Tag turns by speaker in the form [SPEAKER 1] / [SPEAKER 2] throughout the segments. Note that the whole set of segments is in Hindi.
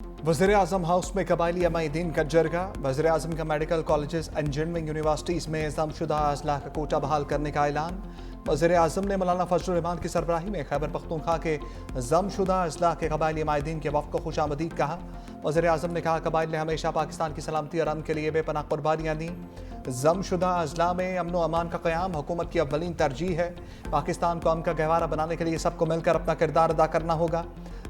[SPEAKER 1] वज़ीर-ए-आज़म हाउस में कबायली अमायदीन का जरगा। वज़ीर-ए-आज़म का मेडिकल कॉलेजेस इंजीनियरिंग यूनिवर्सिटीज़ में ज़मशुदा अजला का कोटा बहाल करने का ऐलान। वज़ीर-ए-आज़म ने मौलाना फजल रहमान की सरबराही में खैबर पख्तूनख्वा के ज़मशुदा अजला के कबायली अमायदीन के वफ़द को खुशामदीद कहा। वज़ीर-ए-आज़म ने कहा कबाइल ने हमेशा पाकिस्तान की सलामती और अमन के लिए बेपनाह कुर्बानियाँ दी। ज़मशुदा अजला में अमन व अमान का क़याम हुकूमत की अव्वलीन तरजीह है। पाकिस्तान को अमन का गहवारा बनाने के लिए सबको मिलकर अपना किरदार अदा करना होगा।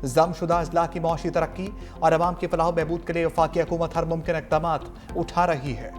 [SPEAKER 1] ज़मशुदा अजला की मौशी तरक्की और अवाम की फलाह बहबूद के लिए वफाकी हुकूमत हर मुमकिन इक़दामात उठा रही है।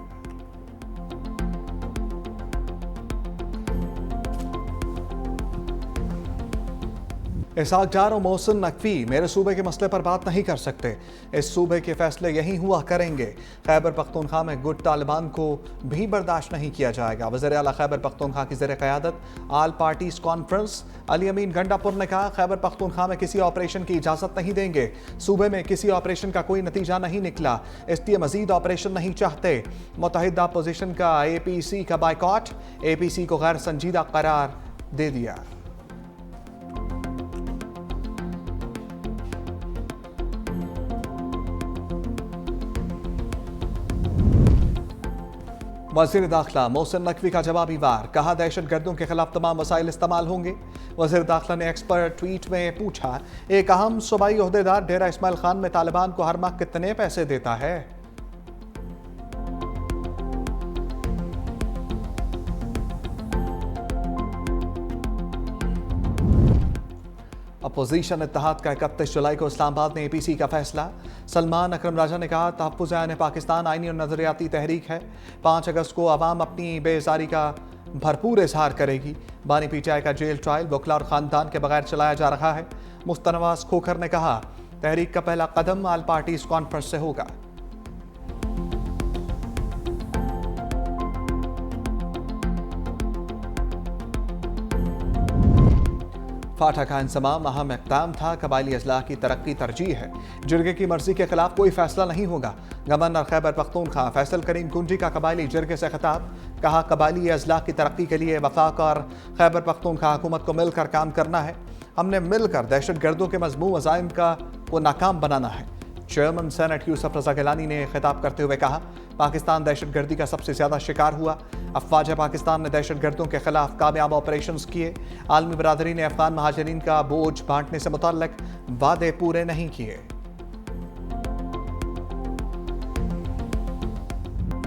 [SPEAKER 1] इसहाक डार और मोहसिन नकवी मेरे सूबे के मसले पर बात नहीं कर सकते, इस सूबे के फैसले यहीं हुआ करेंगे। खैबर पख्तूनख्वा में गुट तालिबान को भी बर्दाश्त नहीं किया जाएगा। वज़ीर आला खैबर पख्तूनख्वा की ज़ेर क़यादत आल पार्टीज़ कॉन्फ्रेंस अली अमीन गंडापुर ने कहा खैबर पख्तूनख्वा में किसी ऑपरेशन की इजाज़त नहीं देंगे। सूबे में किसी ऑपरेशन का कोई नतीजा नहीं निकला, इसलिए मजीद ऑपरेशन नहीं चाहते। मुत्तहिदा अपोजिशन का APC का बाइकॉट, APC को गैर संजीदा करार दे दिया। वज़ीर दाखिला मोहसिन नकवी का जवाबी वार, कहा दहशत गर्दों के खिलाफ तमाम वसाइल इस्तेमाल होंगे। वज़ीर दाखिला ने एक्सपर्ट ट्वीट में पूछा एक अहम सूबाई ओहदेदार डेरा इस्माइल खान में तालिबान को हर माह कितने पैसे देता है? अपोजिशन इत्तेहाद का 31 जुलाई को इस्लामाबाद में APC का फैसला। सलमान अकरम राजा ने कहा तहफ़्फ़ुज़-ए-आइन पाकिस्तान आइनी और नज़रियाती तहरीक है। 5 अगस्त को अवाम अपनी बेजारी का भरपूर इजहार करेगी। बानी PTI का जेल ट्रायल वकला और ख़ानदान के बगैर चलाया जा रहा है। मुफ्ती नवाज़ खोखर ने कहा तहरीक का पहला कदम आल पार्टीज़ कॉन्फ्रेंस से होगा। फाटा का इंसमाम अहम इक़दाम था, कबायली अजला की तरक्की तरजीह है। जिरगे की मर्जी के खिलाफ कोई फैसला नहीं होगा। गवर्नर खैबर पख्तूनख्वा फैसल करीम कुंजी का कबायली जिरगे से खिताब, कहा कबायली अजला की तरक्की के लिए वफाक और खैबर पख्तूनख्वा हुकूमत को मिलकर काम करना है। हमने मिलकर दहशत गर्दों के मज़मूम अज़ाइम को नाकाम बनाना है। चेयरमैन सेनेट यूसुफ रज़ा गिलानी ने खिताब करते हुए कहा पाकिस्तान दहशत गर्दी का सबसे ज़्यादा शिकार हुआ। अफवाज पाकिस्तान ने दहशत गर्दों के खिलाफ कामयाब ऑपरेशंस किए। आलमी बरादरी ने अफगान महाजरीन का बोझ बांटने से मुतल्लिक वादे पूरे नहीं किए।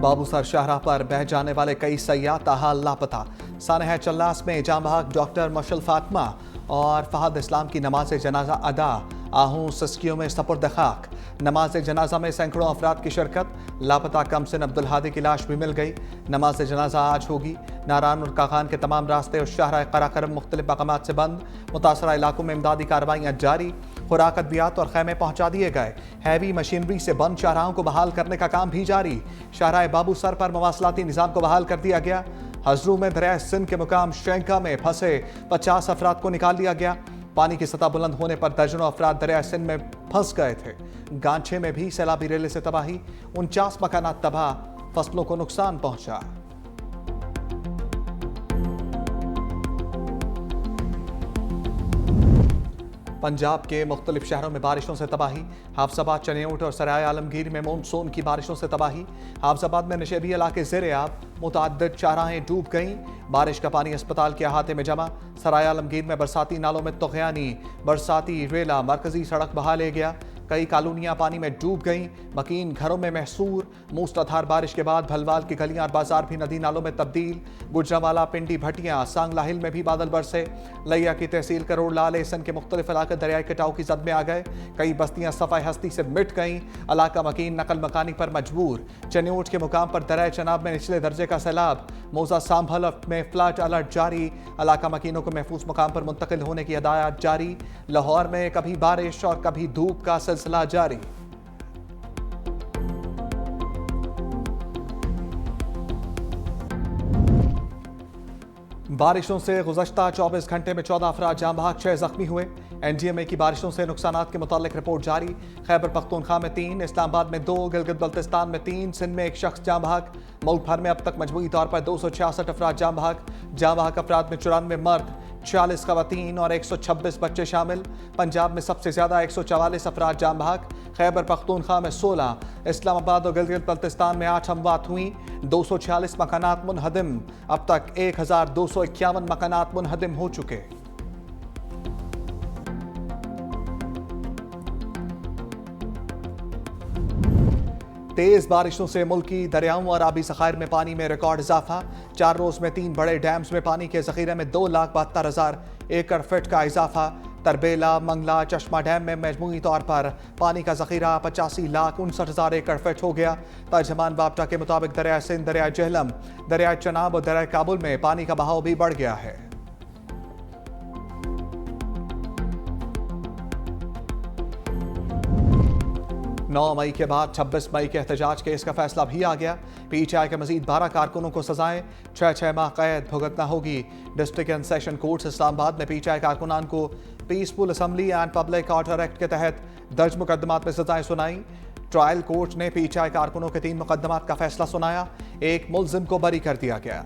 [SPEAKER 1] बाबूसर शाहराह पर बह जाने वाले कई सयाह ताहाल लापता। सानहा चल्लास में जाम बहक डॉक्टर मशल फातिमा और फहद इस्लाम की नमाज जनाजा अदा। आहूं सस्कियों में सपुर्द खाक। नमाज जनाजा में सैकड़ों अफराद की शिरकत। लापता कमसिन अब्दुल हादी की लाश भी मिल गई। नमाज जनाजा आज होगी। नारान और काखान के तमाम रास्ते और शाहराह कराकरम मुख्तलिफ मकामात से बंद। मुतासरा इलाकों में इमदादी कार्रवाइयाँ जारी। खुराक अद्वियात और खैमे पहुंचा दिए गए। हैवी मशीनरी से बंद शाहराहों को बहाल करने का काम भी जारी। शाहराह बाबू सर पर मवासलाती निज़ाम को बहाल कर दिया गया। हजरू में दरिया सिंध के मुकाम शेंका में फंसे 50 अफराद को निकाल लिया गया। पानी की सतह बुलंद होने पर दर्जनों अफराद दरिया सिंध में फंस गए थे। गांछे में भी सैलाबी रेले से तबाही। 49 मकानात तबाह, फसलों को नुकसान पहुंचा। पंजाब के मुख्तलिफ शहरों में बारिशों से तबाही। हाफजाबाद, चनेऊट और सराय आलमगीर में मानसून की बारिशों से तबाही। हाफजाबाद में नशेबी इलाके ज़ेर-ए-आब, मुतअद्दिद चाराहें डूब गईं। बारिश का पानी अस्पताल के अहाते में जमा। सराय आलमगीर में बरसाती नालों में तुग़यानी। बरसाती रेला मरकजी सड़क बहा ले गया। कई कॉलोनियां पानी में डूब गईं। मकीन घरों में महसूर। मूसलाधार बारिश के बाद भलवाल की गलियां और बाजार भी नदी नालों में तब्दील। गुजरावाला, पिंडी, भटियां, सांगला हिल में भी बादल बरसे। लिया की तहसील करोड़ लाल एसन के मुख्तलिफ इलाके दरियाई कटाव की जद में आ गए। कई बस्तियां सफ़ाई हस्ती से मिट गईं। इलाका मकीन नकल मकानी पर मजबूर। चनेऊट के मुकाम पर दरिया चनाब में निचले दर्जे का सैलाब। मौजा सांभल में फ्लड अलर्ट जारी। इलाका मकीनों को महफूज मुकाम पर मुंतकिल होने की हिदायत जारी। लाहौर में कभी बारिश और कभी धूप का सिलसिला जारी। बारिशों से गुज़श्ता 24 घंटे में 14 अफराद जाम बहक, 6 जख्मी हुए। NDMA की बारिशों से नुकसानात के मुतालिक रिपोर्ट जारी। खैबर पख्तूनख्वा में 3, इस्लामाबाद में 2, गिलगित बल्तिस्तान में 3, सिंध में 1 शख्स जाम बहक। मुल्क भर में अब तक मजमूई तौर पर 266 अफराद जाम बहक। जाम बहक अफराद में 94 मर्द, 40 खवातीन और 126 बच्चे शामिल। पंजाब में सबसे ज्यादा 144 अफराद जान बहक। खैबर पख्तूनख्वा में 16, इस्लामाबाद और गिलगित बल्तिस्तान में 8 अमवात हुई। 246 मकानात मुनहदिम। अब तक 1251 मकानात मुनहदिम हो चुके। तेज बारिशों से मुल्की दरियाओं और आबी ज़खायर में पानी में रिकॉर्ड इजाफा। 4 रोज में 3 बड़े डैम्स में पानी के जखीरे में 2,72,000 एकड़ फीट का इजाफा। तरबेला, मंगला, चश्मा डैम में मजमूई तौर पर पानी का जखीरा 85,59,000 एकड़ फीट हो गया। तर्जमान बाप्टा के मुताबिक दरिया सिंध, दरिया जहलम, दरिया चनाब और दरिया काबुल में पानी का बहाव भी बढ़ गया है। 9 मई के बाद 26 मई के एहतजाज केस का फैसला भी आ गया। पीटीआई के मजीद 12 कारकुनों को सजाएं, 6 माह कैद भुगतना होगी। District and session court Islamabad ने पीटीआई कारकुनान को peaceful assembly and public order act के तहत दर्ज मुकदमात में सजाएं सुनाई। ट्रायल कोर्ट ने पीटीआई कारकुनों के 3 मुकदमात का फैसला सुनाया। एक मुलजिम को बरी कर दिया गया।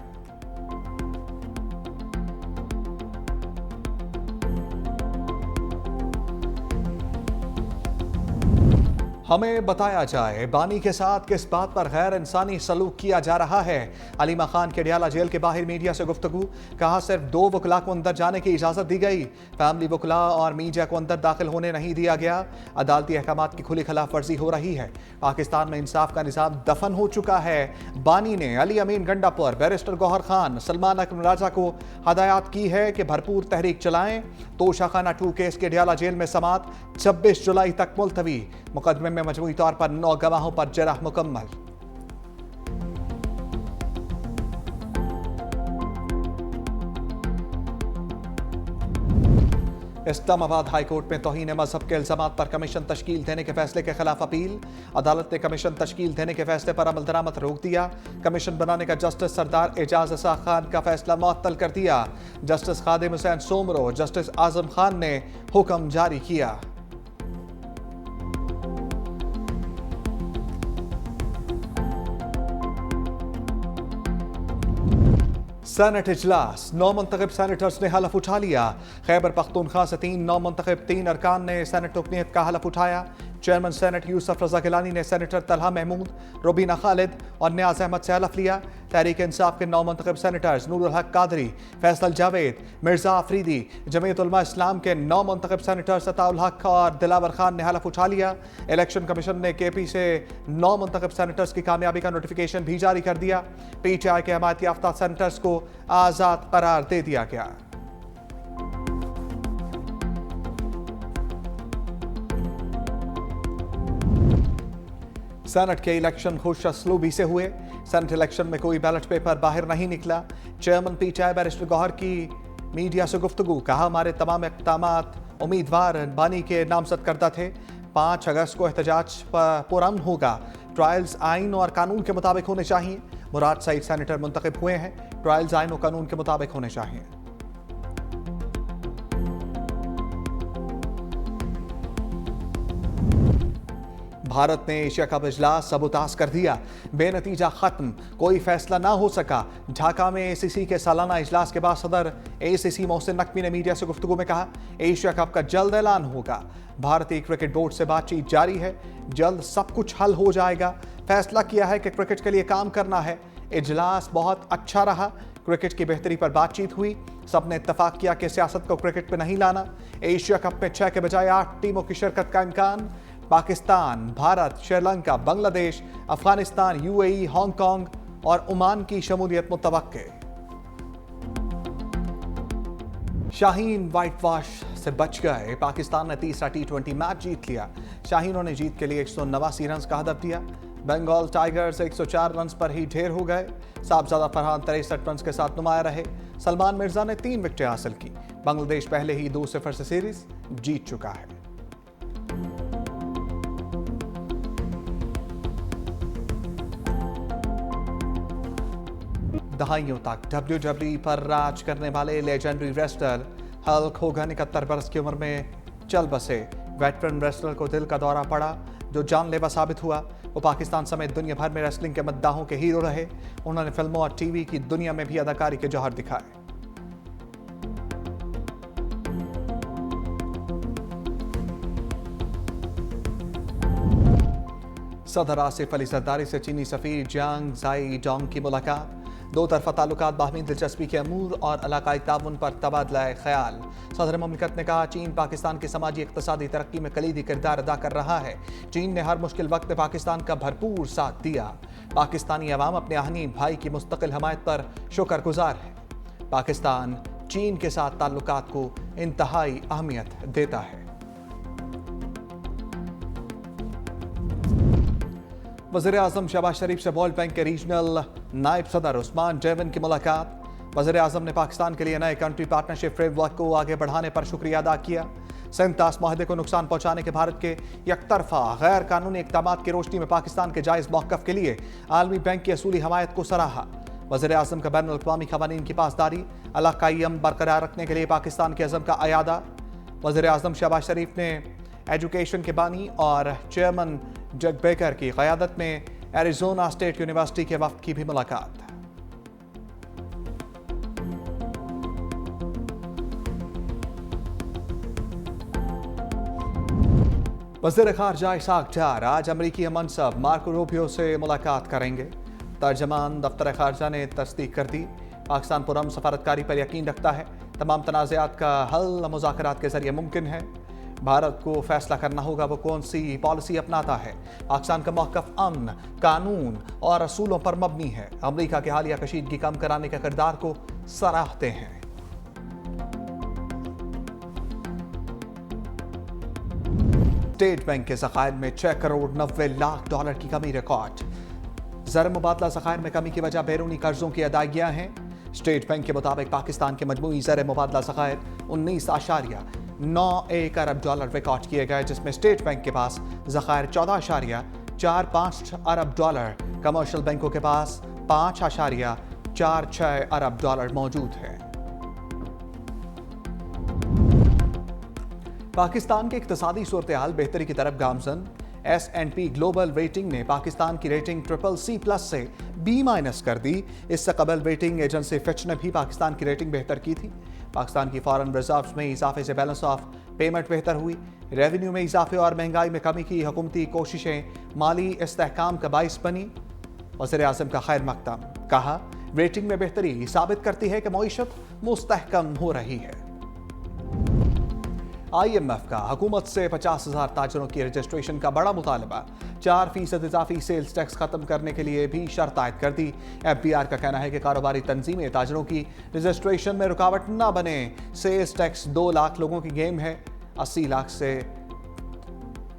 [SPEAKER 1] हमें बताया जाए बानी के साथ किस बात पर गैर इंसानी सलूक किया जा रहा है। अलीमा खान के डियाला जेल के बाहर मीडिया से गुफ्तगू। कहा सिर्फ 2 वकला को अंदर जाने की इजाजत दी गई। फैमिली वकला और मीडिया को अंदर दाखिल होने नहीं दिया गया। अदालती अहकामात की खुली खिलाफ वर्जी हो रही है। पाकिस्तान में इंसाफ का निज़ाम दफन हो चुका है। बानी ने अली अमीन गंडापुर, बैरिस्टर गौहर खान, सलमान अकरम राजा को हदायत की है कि भरपूर तहरीक चलाएं। तोशाखाना 2 केस के डियाला जेल में समात 26 जुलाई तक मुलतवी। मुकदमे में मजमूई तौर पर 9 गवाहों पर जरह मुकम्मल। इस्लामाबाद हाई कोर्ट में तौहीन मजहब के इल्जामात पर कमीशन तश्कील देने के फैसले के खिलाफ अपील। अदालत ने कमीशन तश्कील देने के फैसले पर अमल दरामद रोक दिया। कमीशन बनाने का जस्टिस सरदार एजाज इसाक खान का फैसला मुअत्तल कर दिया। जस्टिस खादिम हुसैन सोमरो, जस्टिस आजम खान ने हुक्म जारी किया। सेनेट इजलास, 9 मुंतखब सेनेटर्स ने हलफ उठा लिया। खैबर पख्तूनख्वा से 3 नौ मुंतखब 3 अरकान ने सेनेट रुकनीयत का हलफ उठाया। चेयरमैन सेनेट यूसुफ रजा गिलानी ने सेनेटर तलहा महमूद, रुबीना खालिद और न्याज अहमद से हलफ लिया। तहरीक इंसाफ के 9 मुंतखब सेनेटर्स नूरुल हक कादरी, फैसल जावेद, मिर्जा आफरीदी, जमीयत उलमा इस्लाम के 9 मुंतखब सेनेटर्स अताउल हक और दिलावर खान ने हलफ उठा लिया। इलेक्शन कमीशन ने केपी से 9 मुंतखब सेनेटर्स की कामयाबी का नोटिफिकेशन भी जारी कर दिया। पीटीआई के हमायत याफ्ता सेनेटर्स को आजाद करार दे दिया गया। सेनेट के इलेक्शन खुश असलूबी से हुए। सेनेट इलेक्शन में कोई बैलेट पेपर बाहर नहीं निकला। चेयरमैन पीटीआई बैरिस्टर गौहर की मीडिया से गुफ्तगू। कहा हमारे तमाम इक़दामात उम्मीदवार बानी के नामजद करदा थे। 5 अगस्त को एहतजाज पुरअमन होगा। ट्रायल्स आइन और कानून के मुताबिक होने चाहिए। मुराद सईद सेनेटर मुंतखब हुए हैं। ट्रायल्स आइन और कानून के मुताबिक होने चाहिए। भारत ने एशिया कप इजलास सबूताज कर दिया। बेनतीजा खत्म, कोई फैसला ना हो सका। ढाका में एसीसी के सालाना इजलास के बाद सदर एसीसी मोहसिन नकवी ने मीडिया से गुफ्तगू में कहा एशिया कप का जल्द ऐलान होगा। भारतीय क्रिकेट बोर्ड से बातचीत जारी है। जल्द सब कुछ हल हो जाएगा। फैसला किया है कि क्रिकेट के लिए काम करना है। इजलास बहुत अच्छा रहा। क्रिकेट की बेहतरी पर बातचीत हुई। सबने इत्तफाक किया कि सियासत को क्रिकेट पे नहीं लाना। एशिया कप में 6 के बजाय 8 टीमों की शिरकत का इम्कान। पाकिस्तान, भारत, श्रीलंका, बांग्लादेश, अफगानिस्तान, यूएई, हांगकांग और ओमान की शमूलियत मुतवक्के। शाहीन व्हाइट वॉश से बच गए। पाकिस्तान ने तीसरा T20 मैच जीत लिया। शाहीनों ने जीत के लिए 189 रन का हदफ दिया। बंगाल टाइगर्स 104 रन पर ही ढेर हो गए। साहबजादा फरहान 63 रन के साथ नुमाया रहे। सलमान मिर्जा ने 3 विकेटें हासिल की। बांग्लादेश पहले ही 2-0 से सीरीज जीत चुका है। दहाइयों तक WWE पर राज करने वाले लेजेंडरी रेसलर हल्क होगन 71 बरस की उम्र में चल बसे। वेटरन रेसलर को दिल का दौरा पड़ा जो जानलेवा साबित हुआ। वो पाकिस्तान समेत दुनिया भर में रेसलिंग के मद्दाहों के हीरो रहे। उन्होंने फिल्मों और टीवी की दुनिया में भी अदाकारी के जौहर दिखाए। सदर आसिफ अली जरदारी से चीनी सफीर जियांग जाई डोंग की मुलाकात। दो तरफा ताल्लुकात बाहमी दिलचस्पी के अमूर और इलाकाई ताउन पर तबादला ख्याल। सदर मुमलिकत ने कहा, चीन पाकिस्तान की समाजी इक़्तिसादी तरक्की में कलीदी किरदार अदा कर रहा है। चीन ने हर मुश्किल वक्त में पाकिस्तान का भरपूर साथ दिया। पाकिस्तानी अवाम अपने आहनी भाई की मुस्तकिल हमायत पर शुक्रगुजार है। पाकिस्तान चीन के साथ ताल्लुकात को इंतहाई अहमियत देता है। वज़ीर-ए-आज़म शहबाज शरीफ से वर्ल्ड बैंक के रीजनल नायब सदर उस्मान जैवन की मुलाकात। वज़ीर-ए-आज़म ने पाकिस्तान के लिए नए कंट्री पार्टनरशिप फ्रेमवर्क को आगे बढ़ाने पर शुक्रिया अदा किया। सेंतास माहदे को नुकसान पहुंचाने के भारत के यकतरफा गैर कानूनी इक़दामात की रोशनी में पाकिस्तान के जायज़ मौक़िफ़ के लिए आलमी बैंक की असूली हमायत को सराहा। वज़ीर-ए-आज़म का बैनुल अक़वामी क़वानीन की पासदारी इलाक़ाई अमन बरकरार रखने के लिए पाकिस्तान के अज़म का अयादा। वज़ीर-ए-आज़म शहबाज शरीफ ने एजुकेशन के बानी और चेयरमैन जग बेकर की क़यादत में एरिज़ोना स्टेट यूनिवर्सिटी के वफ़द की भी मुलाकात। वज़ीर ख़ारजा इसाक डार आज अमरीकी मनसब मार्को रूबियो से मुलाकात करेंगे। तर्जमान दफ्तर ख़ारजा ने तस्दीक कर दी। पाकिस्तान पुरअमन सफारतकारी पर यकीन रखता है। तमाम तनाज़ात का हल मुज़ाकरात के ज़रिए मुमकिन है। भारत को फैसला करना होगा वो कौन सी पॉलिसी अपनाता है। पाकिस्तान का मौक़िफ़ अमन, कानून और असूलों पर मबनी है। अमरीका के हालिया कशीदगी कम कराने के किरदार को सराहते हैं। स्टेट बैंक के ज़खायर में 6 करोड़ 90 लाख डॉलर की कमी रिकॉर्ड। ज़र मुबादला ज़खायर में कमी की वजह बैरूनी कर्जों की अदायगियाँ हैं। स्टेट बैंक के मुताबिक पाकिस्तान के मजमूई ज़र मुबादला ज़खायर 19.91 अरब डॉलर रिकॉर्ड किए गए, जिसमें स्टेट बैंक के पास ज़खायर 14.45 अरब डॉलर, कमर्शियल बैंकों के पास 5.46 अरब डॉलर मौजूद है। पाकिस्तान के इक़्तिसादी सूरत-ए-हाल बेहतरी की तरफ गामज़न। S&P ग्लोबल रेटिंग ने पाकिस्तान की रेटिंग CCC+ से B- कर दी। इससे कबल रेटिंग एजेंसी फिच ने भी पाकिस्तान की रेटिंग बेहतर की थी। पाकिस्तान की फॉरेन रिजर्व्स में इजाफे से बैलेंस ऑफ पेमेंट बेहतर हुई। रेवेन्यू में इजाफे और महंगाई में कमी की हुकूमती कोशिशें माली इस्तेहकाम का बाइस बनी। वज़ीर-ए-आज़म का खैर मकदम, कहा, रेटिंग में बेहतरी साबित करती है कि मईशत मुस्तहकम हो रही है। IMF का हुकूमत से 50,000 ताजरों की रजिस्ट्रेशन का बड़ा मुतालबा। 4% इजाफी सेल्स टैक्स खत्म करने के लिए भी शर्त आयद कर दी। FBR का कहना है कि कारोबारी तंजीमें ताजरों की रजिस्ट्रेशन में रुकावट न बने। सेल्स टैक्स 2 लाख लोगों की गेम है, 80 लाख से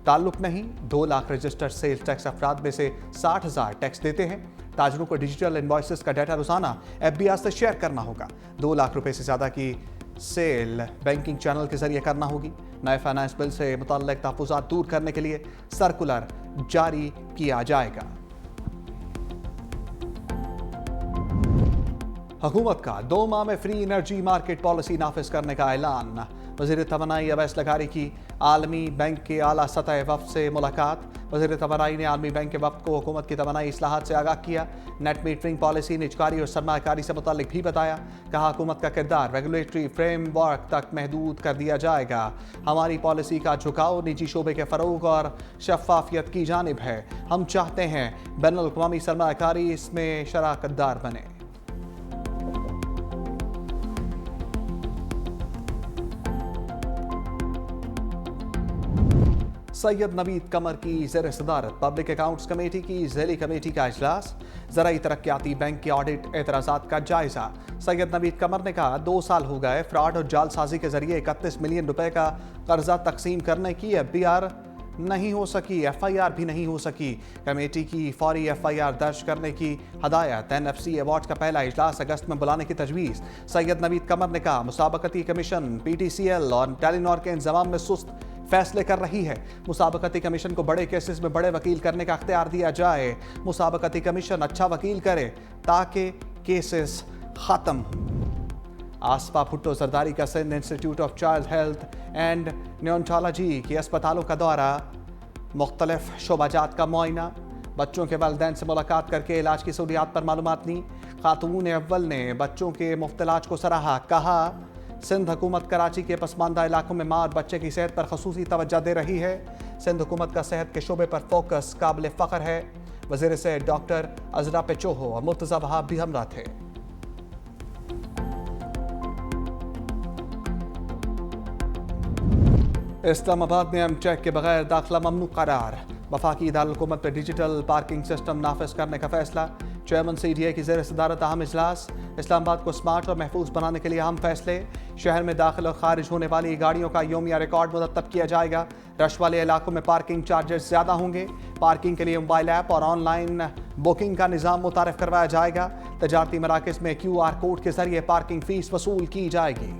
[SPEAKER 1] ताल्लुक नहीं। 2 लाख रजिस्टर्ड सेल्स टैक्स अफराद में से 60,000 टैक्स देते हैं। ताजरों को डिजिटल इनवॉइसेस का डाटा रोजाना FBR से शेयर करना होगा। 2 लाख रुपए से ज्यादा की सेल बैंकिंग चैनल के जरिए करना होगी। नए फाइनेंस बिल से मुतल्लिक तहफ़्फ़ुज़ात दूर करने के लिए सर्कुलर जारी किया जाएगा। हुकूमत का 2 माह में फ्री एनर्जी मार्केट पॉलिसी नाफिज करने का ऐलान। वज़ीर तवानाई अवैस लगारी की आलमी बैंक के आला सतह वफ़द से मुलाकात। वज़ीर तवानाई ने आलमी बैंक के वफ़द को हुकूमत की तवानाई इस्लाहात से आगाह किया। नेट मीटरिंग पॉलिसी, निजकारी और सरमायाकारी से मुताल्लिक भी बताया। कहा, हुकूमत का किरदार रेगुलेटरी फ्रेमवर्क तक महदूद कर दिया जाएगा। हमारी पॉलिसी का झुकाव निजी शोबे के फ़रोग और शफाफियत की जानिब है। हम चाहते हैं बैनुल अक़वामी सरमायाकारी इसमें शराकतदार बने। सैयद नवीद कमर की ज़ेर सदारत पब्लिक अकाउंट्स कमेटी की ज़ैली कमेटी का इजलास। ज़राई तरक्याती बैंक के ऑडिट एतराज़ात का जायजा। सैयद नवीद कमर ने कहा, 2 साल हो गए फ्रॉड और जालसाजी के जरिए 31 मिलियन रुपए का कर्जा तकसीम करने की FBR नहीं हो सकी, FIR भी नहीं हो सकी। कमेटी की फौरी FIR दर्ज करने की हदायत। NFC अवार्ड का पहला इजलास अगस्त में बुलाने की तजवीज़। सैयद नवीद कमर ने कहा, मुसाबकती कमीशन PTCL और टेलीनॉर के इंतजाम में सुस्त फैसले कर रही है। मुसाबकती कमीशन को बड़े केसेस में बड़े वकील करने का अख्तियार दिया जाए। मुसाबकती कमीशन अच्छा वकील करे ताकि केसेस खत्म हो। आसफा भुट्टो जरदारी का Sindh institute of child health and neurology के अस्पतालों का दौरा। मुख्तलिफ शोबाजात का मुआयना। बच्चों के वालिदैन से मुलाकात करके इलाज की सहूलियात पर मालूमात ली। खातून अव्वल ने बच्चों के मुफ्त इलाज को सराहा। कहा, सिंध हुकूमत कराची के पसमानदा इलाकों में माँ और बच्चे की सेहत पर खसूसी तवज्जो दे रही है। सिंध हुकूमत का सेहत के शोबे पर फोकस काबिल फ़ख्र है। वज़ीर से डॉक्टर अजरा पेचोहो और मुर्तज़ा वहाब भी हमरा थे। इस्लामाबाद में एम चेक के बगैर दाखिला ममनू करार। वफाकी दारुल-हुकूमत पर डिजिटल पार्किंग सिस्टम नाफिज करने का फैसला। चेयरमैन CDA की ज़ेर सदारत अहम इजलास। इस्लामाबाद को स्मार्ट और महफूज बनाने के लिए अहम फैसले। शहर में दाखिल और खारिज होने वाली गाड़ियों का योमिया रिकॉर्ड मुरतब किया जाएगा। रश वाले इलाकों में पार्किंग चार्जेस ज़्यादा होंगे। पार्किंग के लिए मोबाइल ऐप और ऑनलाइन बुकिंग का निज़ाम मुतारिफ करवाया जाएगा। तजारती मराकज़ में QR कोड के जरिए पार्किंग फीस वसूल की जाएगी।